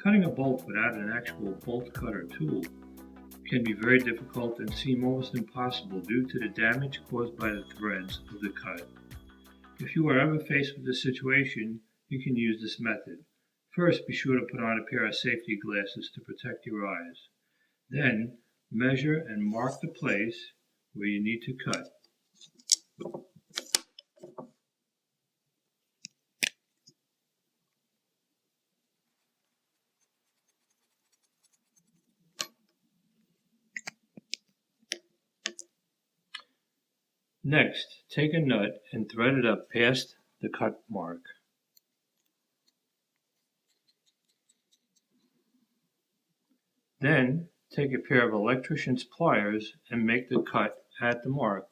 Cutting a bolt without an actual bolt cutter tool can be very difficult and seem almost impossible due to the damage caused by the threads of the cut. If you are ever faced with this situation, you can use this method. First, be sure to put on a pair of safety glasses to protect your eyes. Then, measure and mark the place where you need to cut. Next, take a nut and thread it up past the cut mark. Then, take a pair of electrician's pliers and make the cut at the mark.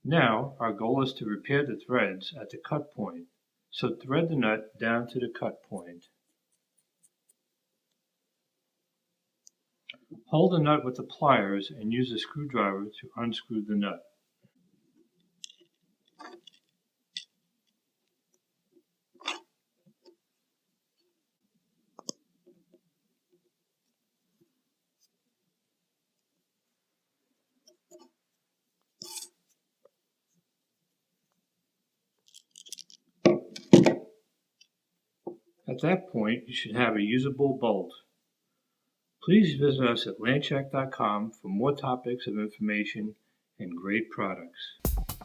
Now, our goal is to repair the threads at the cut point, so thread the nut down to the cut point. Hold the nut with the pliers and use a screwdriver to unscrew the nut. At that point, you should have a usable bolt. Please visit us at landcheck.com for more topics of information and great products.